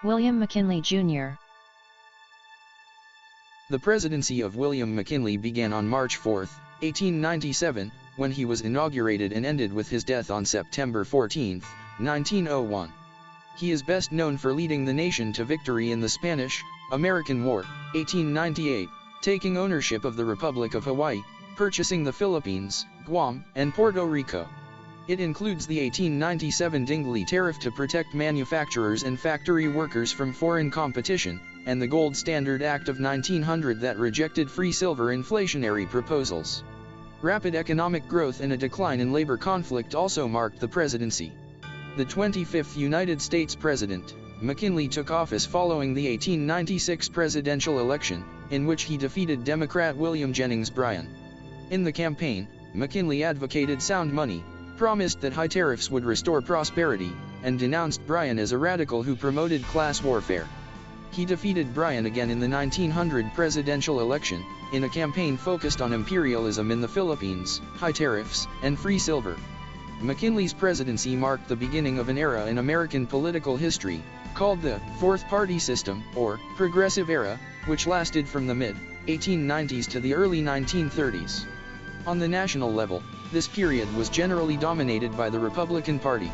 William McKinley Jr. The presidency of William McKinley began on March 4, 1897, when he was inaugurated, and ended with his death on September 14, 1901. He is best known for leading the nation to victory in the Spanish-American War, 1898, taking ownership of the Republic of Hawaii, purchasing the Philippines, Guam, and Puerto Rico. It includes the 1897 Dingley Tariff to protect manufacturers and factory workers from foreign competition, and the Gold Standard Act of 1900 that rejected free silver inflationary proposals. Rapid economic growth and a decline in labor conflict also marked the presidency. The 25th United States President, McKinley took office following the 1896 presidential election, in which he defeated Democrat William Jennings Bryan. In the campaign, McKinley advocated sound money, promised that high tariffs would restore prosperity, and denounced Bryan as a radical who promoted class warfare. He defeated Bryan again in the 1900 presidential election, in a campaign focused on imperialism in the Philippines, high tariffs, and free silver. McKinley's presidency marked the beginning of an era in American political history, called the Fourth Party System, or Progressive Era, which lasted from the mid-1890s to the early 1930s. On the national level, this period was generally dominated by the Republican Party.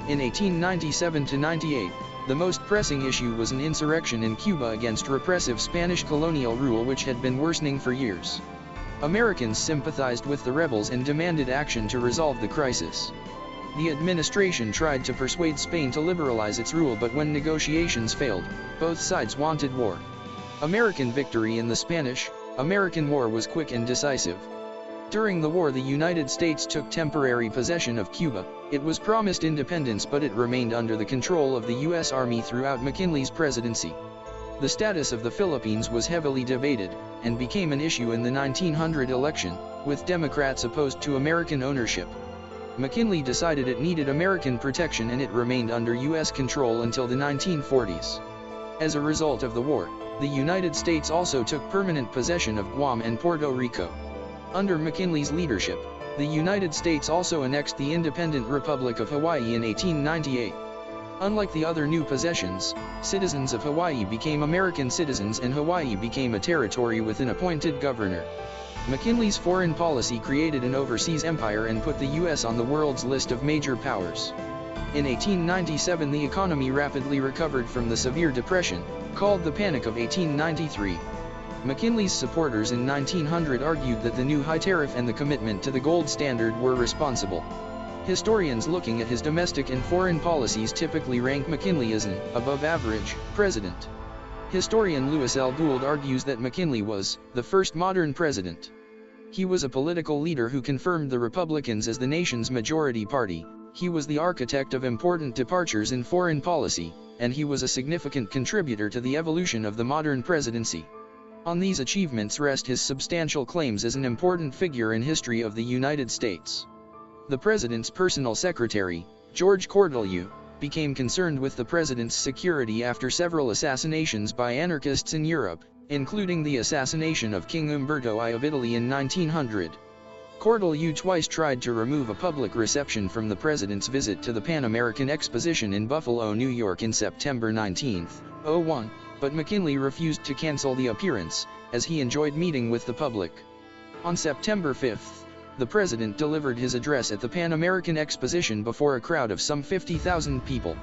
In 1897–98, the most pressing issue was an insurrection in Cuba against repressive Spanish colonial rule which had been worsening for years. Americans sympathized with the rebels and demanded action to resolve the crisis. The administration tried to persuade Spain to liberalize its rule, but when negotiations failed, both sides wanted war. American victory in the Spanish-American War was quick and decisive. During the war, the United States took temporary possession of Cuba. It was promised independence, but it remained under the control of the U.S. Army throughout McKinley's presidency. The status of the Philippines was heavily debated, and became an issue in the 1900 election, with Democrats opposed to American ownership. McKinley decided it needed American protection, and it remained under U.S. control until the 1940s. As a result of the war, the United States also took permanent possession of Guam and Puerto Rico. Under McKinley's leadership, the United States also annexed the independent Republic of Hawaii in 1898. Unlike the other new possessions, citizens of Hawaii became American citizens, and Hawaii became a territory with an appointed governor. McKinley's foreign policy created an overseas empire and put the U.S. on the world's list of major powers. In 1897, the economy rapidly recovered from the severe depression, called the Panic of 1893. McKinley's supporters in 1900 argued that the new high tariff and the commitment to the gold standard were responsible. Historians looking at his domestic and foreign policies typically rank McKinley as an above-average president. Historian Lewis L. Gould argues that McKinley was the first modern president. He was a political leader who confirmed the Republicans as the nation's majority party. He was the architect of important departures in foreign policy, and he was a significant contributor to the evolution of the modern presidency. On these achievements rest his substantial claims as an important figure in history of the United States. The president's personal secretary, George Cortelyou, became concerned with the president's security after several assassinations by anarchists in Europe, including the assassination of King Umberto I of Italy in 1900. Cortelyou twice tried to remove a public reception from the president's visit to the Pan American Exposition in Buffalo, New York in September 1901. But McKinley refused to cancel the appearance, as he enjoyed meeting with the public. On September 5, the president delivered his address at the Pan American Exposition before a crowd of some 50,000 people.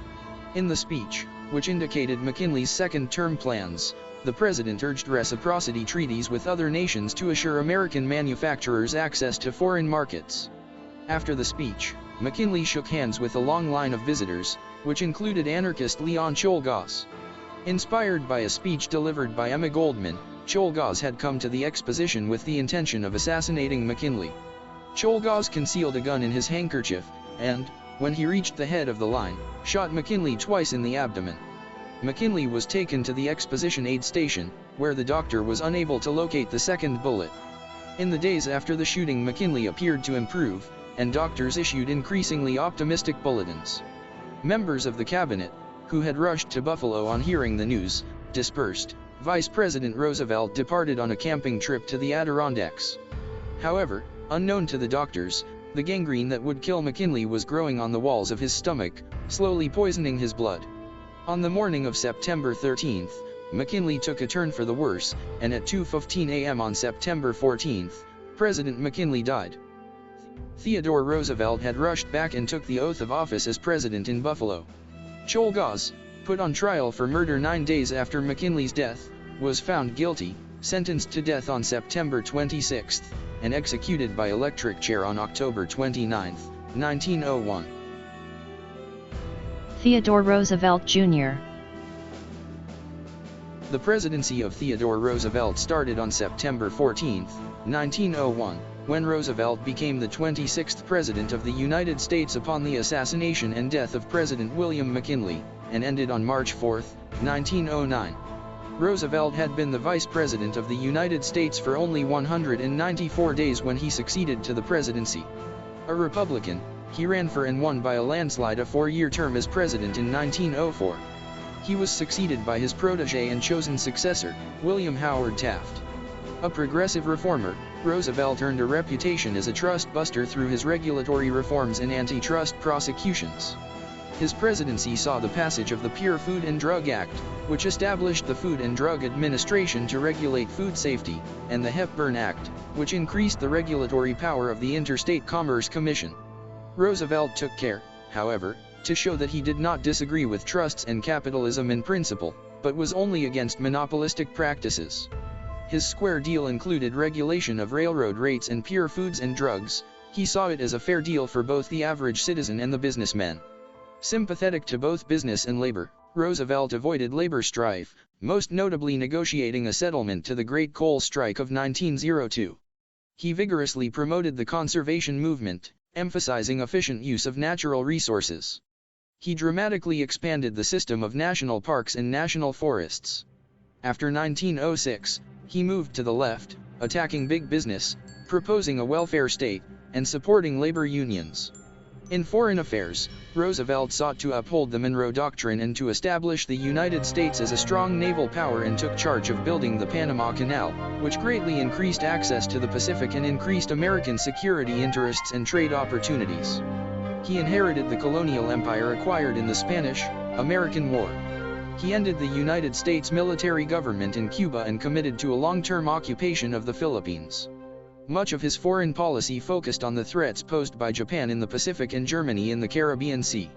In the speech, which indicated McKinley's second-term plans, the president urged reciprocity treaties with other nations to assure American manufacturers access to foreign markets. After the speech, McKinley shook hands with a long line of visitors, which included anarchist Leon Czolgosz. Inspired by a speech delivered by Emma Goldman, Czolgosz had come to the exposition with the intention of assassinating McKinley. Czolgosz concealed a gun in his handkerchief, and, when he reached the head of the line, shot McKinley twice in the abdomen. McKinley was taken to the exposition aid station, where the doctor was unable to locate the second bullet. In the days after the shooting, McKinley appeared to improve, and doctors issued increasingly optimistic bulletins. Members of the cabinet, who had rushed to Buffalo on hearing the news, dispersed. Vice President Roosevelt departed on a camping trip to the Adirondacks. However, unknown to the doctors, the gangrene that would kill McKinley was growing on the walls of his stomach, slowly poisoning his blood. On the morning of September 13, McKinley took a turn for the worse, and at 2:15 a.m. on September 14, President McKinley died. Theodore Roosevelt had rushed back and took the oath of office as president in Buffalo. Joel Gause, put on trial for murder 9 days after McKinley's death, was found guilty, sentenced to death on September 26, and executed by electric chair on October 29, 1901. Theodore Roosevelt Jr. The presidency of Theodore Roosevelt started on September 14, 1901, when Roosevelt became the 26th President of the United States upon the assassination and death of President William McKinley, and ended on March 4, 1909. Roosevelt had been the Vice President of the United States for only 194 days when he succeeded to the presidency. A Republican, he ran for and won by a landslide a 4-year term as president in 1904. He was succeeded by his protege and chosen successor, William Howard Taft. A progressive reformer, Roosevelt earned a reputation as a trust buster through his regulatory reforms and antitrust prosecutions. His presidency saw the passage of the Pure Food and Drug Act, which established the Food and Drug Administration to regulate food safety, and the Hepburn Act, which increased the regulatory power of the Interstate Commerce Commission. Roosevelt took care, however, to show that he did not disagree with trusts and capitalism in principle, but was only against monopolistic practices. His square deal included regulation of railroad rates and pure foods and drugs. He saw it as a fair deal for both the average citizen and the businessman. Sympathetic to both business and labor, Roosevelt avoided labor strife, most notably negotiating a settlement to the Great Coal Strike of 1902. He vigorously promoted the conservation movement, emphasizing efficient use of natural resources. He dramatically expanded the system of national parks and national forests. After 1906, he moved to the left, attacking big business, proposing a welfare state, and supporting labor unions. In foreign affairs, Roosevelt sought to uphold the Monroe Doctrine and to establish the United States as a strong naval power and took charge of building the Panama Canal, which greatly increased access to the Pacific and increased American security interests and trade opportunities. He inherited the colonial empire acquired in the Spanish-American War. He ended the United States military government in Cuba and committed to a long-term occupation of the Philippines. Much of his foreign policy focused on the threats posed by Japan in the Pacific and Germany in the Caribbean Sea.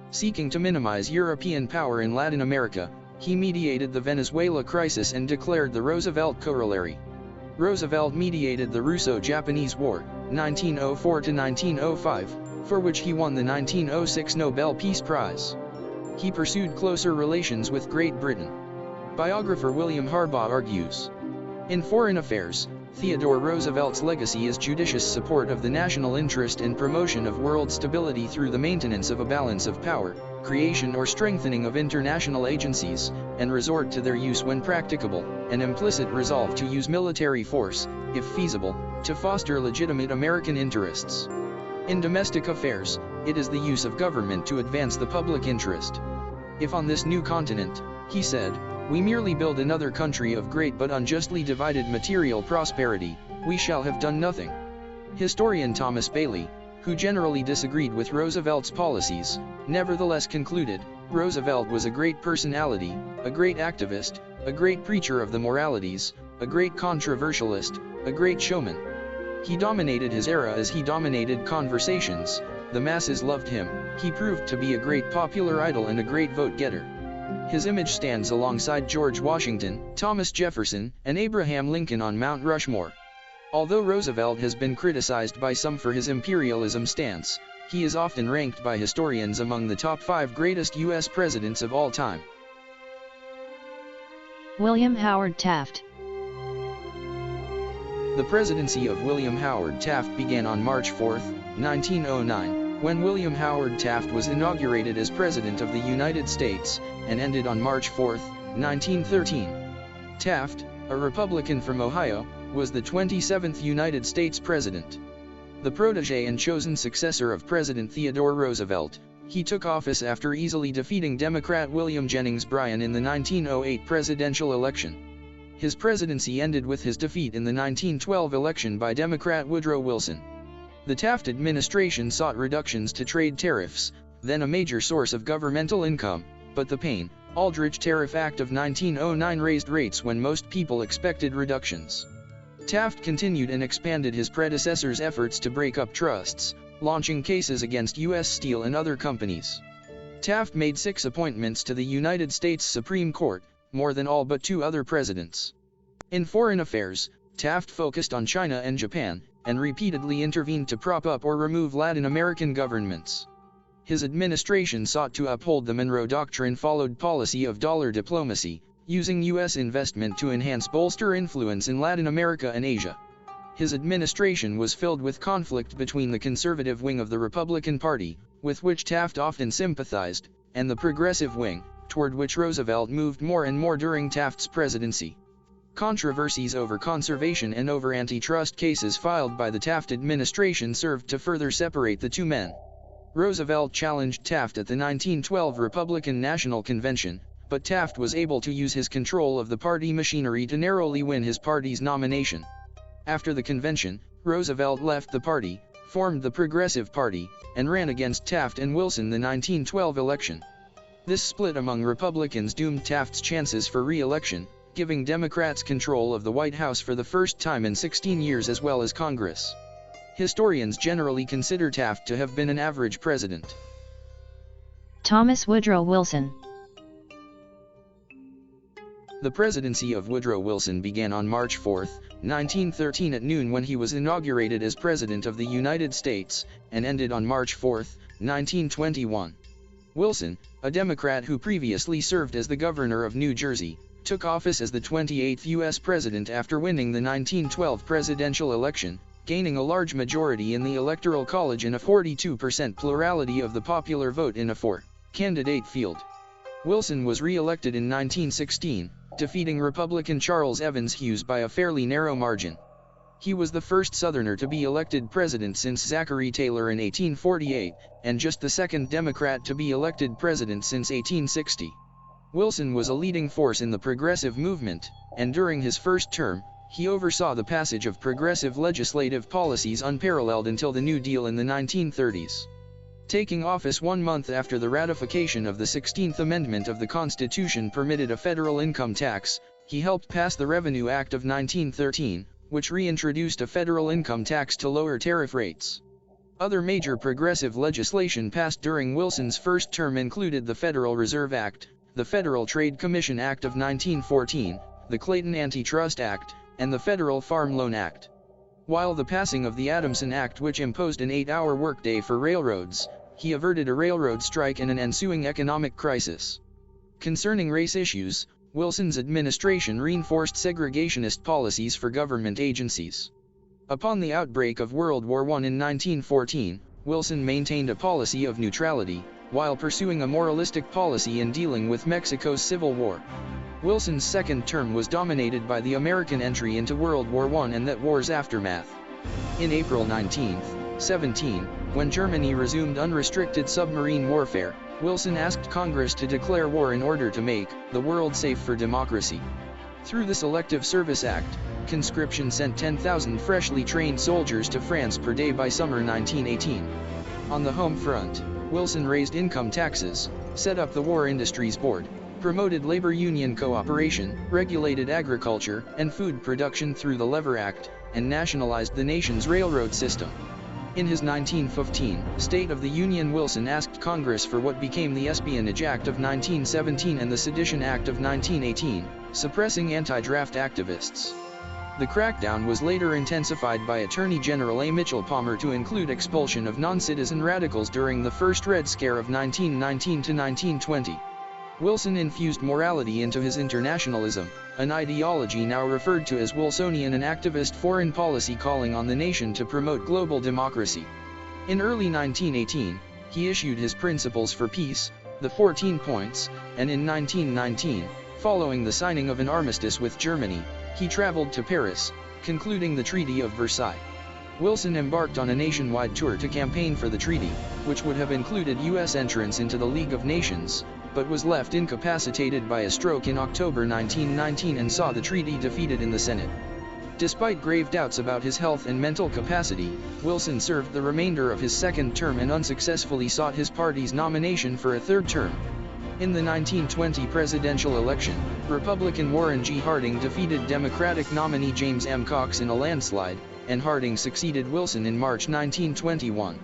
Seeking to minimize European power in Latin America, he mediated the Venezuela crisis and declared the Roosevelt Corollary. Roosevelt mediated the Russo-Japanese War, 1904 to 1905, for which he won the 1906 Nobel Peace Prize. He pursued closer relations with Great Britain. Biographer William Harbaugh argues, in foreign affairs, Theodore Roosevelt's legacy is judicious support of the national interest and promotion of world stability through the maintenance of a balance of power, creation or strengthening of international agencies, and resort to their use when practicable, an implicit resolve to use military force, if feasible, to foster legitimate American interests. In domestic affairs, it is the use of government to advance the public interest. If on this new continent, he said, we merely build another country of great but unjustly divided material prosperity, we shall have done nothing. Historian Thomas Bailey, who generally disagreed with Roosevelt's policies, nevertheless concluded, Roosevelt was a great personality, a great activist, a great preacher of the moralities, a great controversialist, a great showman. He dominated his era as he dominated conversations, the masses loved him, he proved to be a great popular idol and a great vote-getter. His image stands alongside George Washington, Thomas Jefferson, and Abraham Lincoln on Mount Rushmore. Although Roosevelt has been criticized by some for his imperialism stance, he is often ranked by historians among the top 5 greatest U.S. presidents of all time. William Howard Taft. The presidency of William Howard Taft began on March 4, 1909, when William Howard Taft was inaugurated as President of the United States, and ended on March 4, 1913. Taft, a Republican from Ohio, was the 27th United States President. The protege and chosen successor of President Theodore Roosevelt, he took office after easily defeating Democrat William Jennings Bryan in the 1908 presidential election. His presidency ended with his defeat in the 1912 election by Democrat Woodrow Wilson. The Taft administration sought reductions to trade tariffs, then a major source of governmental income, but the pain, Aldrich Tariff Act of 1909 raised rates when most people expected reductions. Taft continued and expanded his predecessor's efforts to break up trusts, launching cases against U.S. Steel and other companies. Taft made 6 appointments to the United States Supreme Court, more than all but 2 other presidents. In foreign affairs, Taft focused on China and Japan, and repeatedly intervened to prop up or remove Latin American governments. His administration sought to uphold the Monroe Doctrine followed policy of dollar diplomacy, using U.S. investment to bolster influence in Latin America and Asia. His administration was filled with conflict between the conservative wing of the Republican Party, with which Taft often sympathized, and the progressive wing, toward which Roosevelt moved more and more during Taft's presidency. Controversies over conservation and over antitrust cases filed by the Taft administration served to further separate the two men. Roosevelt challenged Taft at the 1912 Republican National Convention, but Taft was able to use his control of the party machinery to narrowly win his party's nomination. After the convention, Roosevelt left the party, formed the Progressive Party, and ran against Taft and Wilson in the 1912 election. This split among Republicans doomed Taft's chances for re-election, giving Democrats control of the White House for the first time in 16 years as well as Congress. Historians generally consider Taft to have been an average president. Thomas Woodrow Wilson. The presidency of Woodrow Wilson began on March 4, 1913 at noon when he was inaugurated as President of the United States, and ended on March 4, 1921. Wilson, a Democrat who previously served as the governor of New Jersey, took office as the 28th U.S. President after winning the 1912 presidential election, gaining a large majority in the Electoral College and a 42% plurality of the popular vote in a 4-candidate field. Wilson was re-elected in 1916, defeating Republican Charles Evans Hughes by a fairly narrow margin. He was the first Southerner to be elected president since Zachary Taylor in 1848, and just the second Democrat to be elected president since 1860. Wilson was a leading force in the progressive movement, and during his first term, he oversaw the passage of progressive legislative policies unparalleled until the New Deal in the 1930s. Taking office 1 month after the ratification of the 16th Amendment of the Constitution permitted a federal income tax, he helped pass the Revenue Act of 1913, which reintroduced a federal income tax to lower tariff rates. Other major progressive legislation passed during Wilson's first term included the Federal Reserve Act, the Federal Trade Commission Act of 1914, the Clayton Antitrust Act, and the Federal Farm Loan Act. While the passing of the Adamson Act, which imposed an 8-hour workday for railroads, he averted a railroad strike and an ensuing economic crisis. Concerning race issues, Wilson's administration reinforced segregationist policies for government agencies. Upon the outbreak of World War I in 1914, Wilson maintained a policy of neutrality, while pursuing a moralistic policy in dealing with Mexico's Civil War. Wilson's second term was dominated by the American entry into World War I and that war's aftermath. In April 1917, when Germany resumed unrestricted submarine warfare, Wilson asked Congress to declare war in order to make the world safe for democracy. Through the Selective Service Act, conscription sent 10,000 freshly trained soldiers to France per day by summer 1918. On the home front, Wilson raised income taxes, set up the War Industries Board, promoted labor union cooperation, regulated agriculture and food production through the Lever Act, and nationalized the nation's railroad system. In his 1915 State of the Union, Wilson asked Congress for what became the Espionage Act of 1917 and the Sedition Act of 1918, suppressing anti-draft activists. The crackdown was later intensified by Attorney General A. Mitchell Palmer to include expulsion of non-citizen radicals during the first Red Scare of 1919 to 1920. Wilson infused morality into his internationalism, an ideology now referred to as Wilsonian, and activist foreign policy calling on the nation to promote global democracy. In early 1918, he issued his Principles for Peace, the 14 Points, and in 1919, following the signing of an armistice with Germany, he traveled to Paris, concluding the Treaty of Versailles. Wilson embarked on a nationwide tour to campaign for the treaty, which would have included U.S. entrance into the League of Nations, but was left incapacitated by a stroke in October 1919 and saw the treaty defeated in the Senate. Despite grave doubts about his health and mental capacity, Wilson served the remainder of his second term and unsuccessfully sought his party's nomination for a third term. In the 1920 presidential election, Republican Warren G. Harding defeated Democratic nominee James M. Cox in a landslide, and Harding succeeded Wilson in March 1921.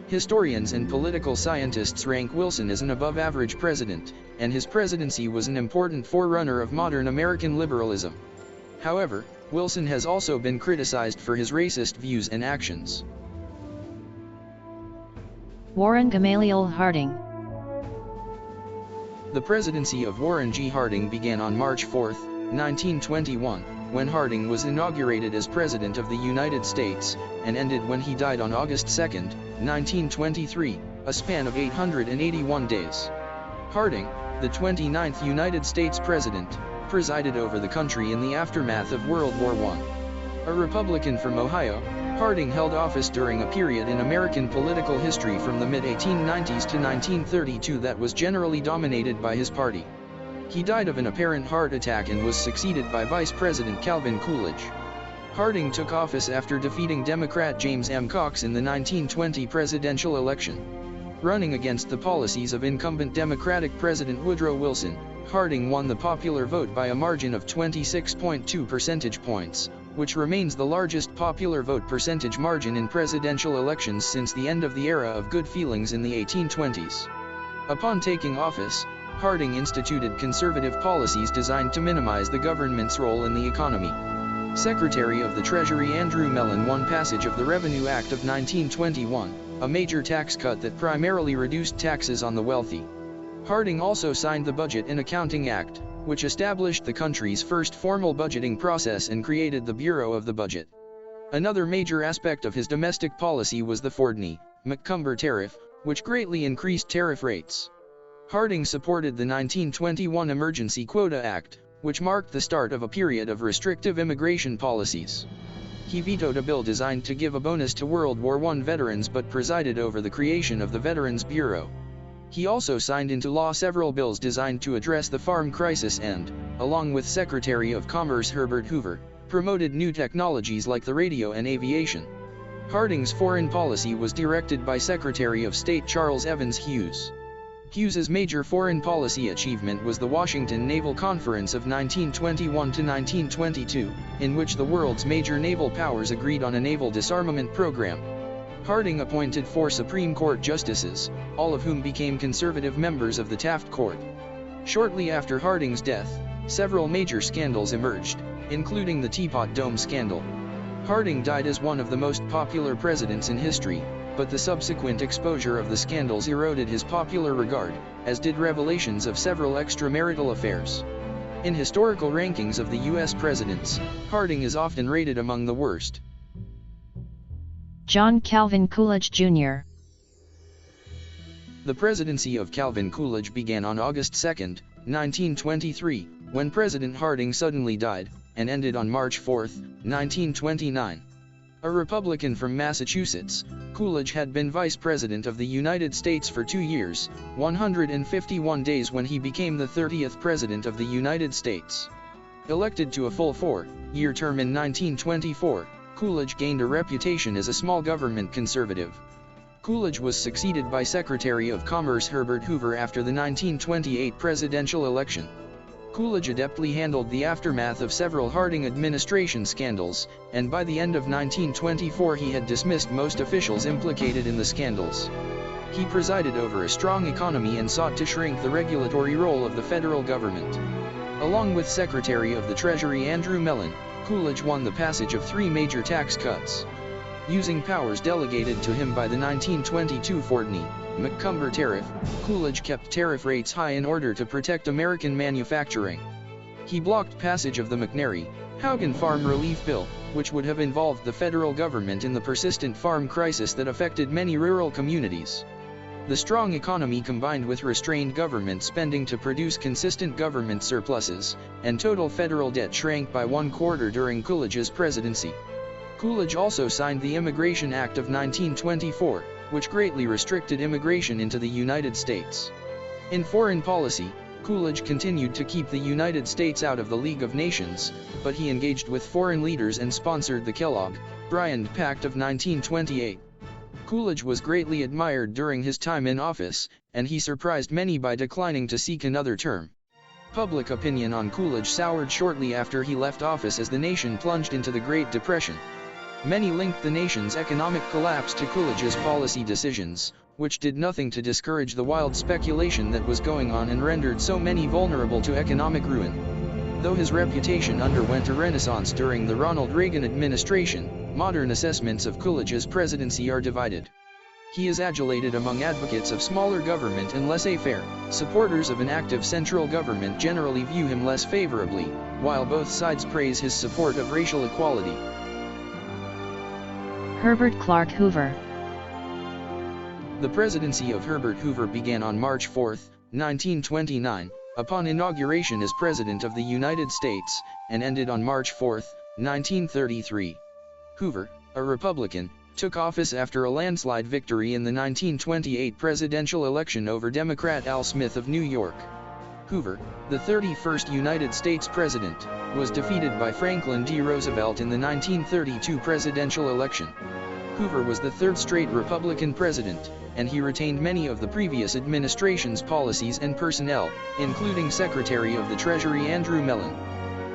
Historians and political scientists rank Wilson as an above-average president, and his presidency was an important forerunner of modern American liberalism. However, Wilson has also been criticized for his racist views and actions. Warren Gamaliel Harding. The presidency of Warren G. Harding began on March 4, 1921, when Harding was inaugurated as President of the United States, and ended when he died on August 2, 1923, a span of 881 days. Harding, the 29th United States President, presided over the country in the aftermath of World War I. A Republican from Ohio, Harding held office during a period in American political history from the mid-1890s to 1932 that was generally dominated by his party. He died of an apparent heart attack and was succeeded by Vice President Calvin Coolidge. Harding took office after defeating Democrat James M. Cox in the 1920 presidential election. Running against the policies of incumbent Democratic President Woodrow Wilson, Harding won the popular vote by a margin of 26.2 percentage points, which remains the largest popular vote percentage margin in presidential elections since the end of the era of good feelings in the 1820s. Upon taking office, Harding instituted conservative policies designed to minimize the government's role in the economy. Secretary of the Treasury Andrew Mellon won passage of the Revenue Act of 1921, a major tax cut that primarily reduced taxes on the wealthy. Harding also signed the Budget and Accounting Act, which established the country's first formal budgeting process and created the Bureau of the Budget. Another major aspect of his domestic policy was the Fordney-McCumber tariff, which greatly increased tariff rates. Harding supported the 1921 Emergency Quota Act, which marked the start of a period of restrictive immigration policies. He vetoed a bill designed to give a bonus to World War I veterans but presided over the creation of the Veterans Bureau. He also signed into law several bills designed to address the farm crisis and, along with Secretary of Commerce Herbert Hoover, promoted new technologies like the radio and aviation. Harding's foreign policy was directed by Secretary of State Charles Evans Hughes. Hughes's major foreign policy achievement was the Washington Naval Conference of 1921 to 1922, in which the world's major naval powers agreed on a naval disarmament program. Harding appointed 4 Supreme Court justices, all of whom became conservative members of the Taft Court. Shortly after Harding's death, several major scandals emerged, including the Teapot Dome scandal. Harding died as one of the most popular presidents in history, but the subsequent exposure of the scandals eroded his popular regard, as did revelations of several extramarital affairs. In historical rankings of the U.S. presidents, Harding is often rated among the worst. John Calvin Coolidge Jr. The presidency of Calvin Coolidge began on August 2, 1923, when President Harding suddenly died, and ended on March 4, 1929. A Republican from Massachusetts, Coolidge had been Vice President of the United States for 2 years, 151 days when he became the 30th President of the United States. Elected to a full 4-year term in 1924, Coolidge gained a reputation as a small government conservative. Coolidge was succeeded by Secretary of Commerce Herbert Hoover after the 1928 presidential election. Coolidge adeptly handled the aftermath of several Harding administration scandals, and by the end of 1924 he had dismissed most officials implicated in the scandals. He presided over a strong economy and sought to shrink the regulatory role of the federal government. Along with Secretary of the Treasury Andrew Mellon, Coolidge won the passage of 3 major tax cuts. Using powers delegated to him by the 1922 Fordney-McCumber tariff, Coolidge kept tariff rates high in order to protect American manufacturing. He blocked passage of the McNary-Haugen Farm Relief Bill, which would have involved the federal government in the persistent farm crisis that affected many rural communities. The strong economy combined with restrained government spending to produce consistent government surpluses, and total federal debt shrank by 1/4 during Coolidge's presidency. Coolidge also signed the Immigration Act of 1924, which greatly restricted immigration into the United States. In foreign policy, Coolidge continued to keep the United States out of the League of Nations, but he engaged with foreign leaders and sponsored the Kellogg-Briand Pact of 1928. Coolidge was greatly admired during his time in office, and he surprised many by declining to seek another term. Public opinion on Coolidge soured shortly after he left office as the nation plunged into the Great Depression. Many linked the nation's economic collapse to Coolidge's policy decisions, which did nothing to discourage the wild speculation that was going on and rendered so many vulnerable to economic ruin. Though his reputation underwent a renaissance during the Ronald Reagan administration, modern assessments of Coolidge's presidency are divided. He is adulated among advocates of smaller government and laissez-faire. Supporters of an active central government generally view him less favorably, while both sides praise his support of racial equality. Herbert Clark Hoover. The presidency of Herbert Hoover began on March 4, 1929, upon inauguration as President of the United States, and ended on March 4, 1933. Hoover, a Republican, took office after a landslide victory in the 1928 presidential election over Democrat Al Smith of New York. Hoover, the 31st United States President, was defeated by Franklin D. Roosevelt in the 1932 presidential election. Hoover was the third straight Republican president, and he retained many of the previous administration's policies and personnel, including Secretary of the Treasury Andrew Mellon.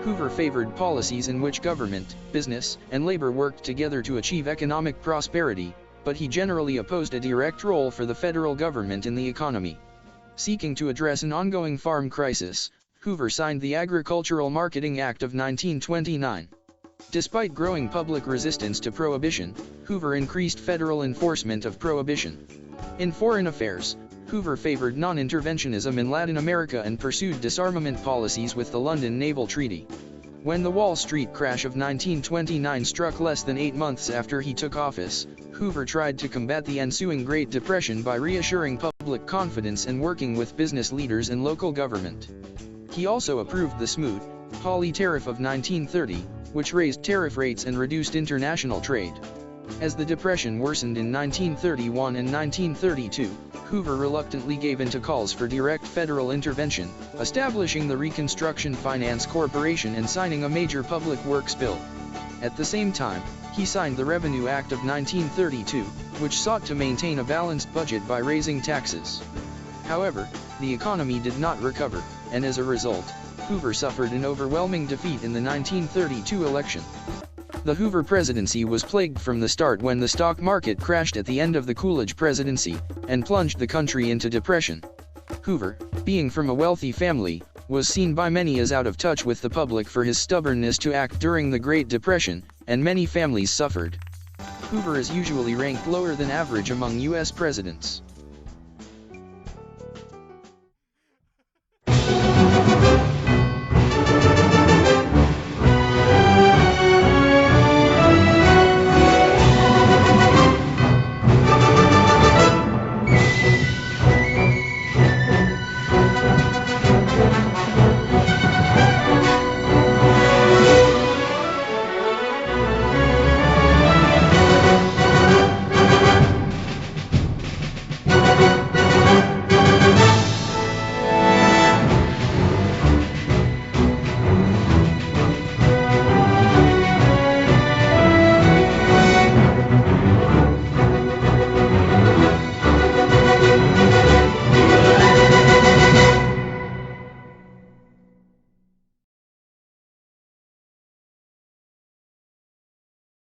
Hoover favored policies in which government, business, and labor worked together to achieve economic prosperity, but he generally opposed a direct role for the federal government in the economy. Seeking to address an ongoing farm crisis, Hoover signed the Agricultural Marketing Act of 1929. Despite growing public resistance to prohibition, Hoover increased federal enforcement of prohibition. In foreign affairs, Hoover favored non-interventionism in Latin America and pursued disarmament policies with the London Naval Treaty. When the Wall Street crash of 1929 struck less than 8 months after he took office, Hoover tried to combat the ensuing Great Depression by reassuring public confidence and working with business leaders and local government. He also approved the Smoot-Hawley Tariff of 1930, which raised tariff rates and reduced international trade. As the Depression worsened in 1931 and 1932, Hoover reluctantly gave in to calls for direct federal intervention, establishing the Reconstruction Finance Corporation and signing a major public works bill. At the same time, he signed the Revenue Act of 1932, which sought to maintain a balanced budget by raising taxes. However, the economy did not recover, and as a result, Hoover suffered an overwhelming defeat in the 1932 election. The Hoover presidency was plagued from the start when the stock market crashed at the end of the Coolidge presidency, and plunged the country into depression. Hoover, being from a wealthy family, was seen by many as out of touch with the public for his stubbornness to act during the Great Depression, and many families suffered. Hoover is usually ranked lower than average among U.S. presidents.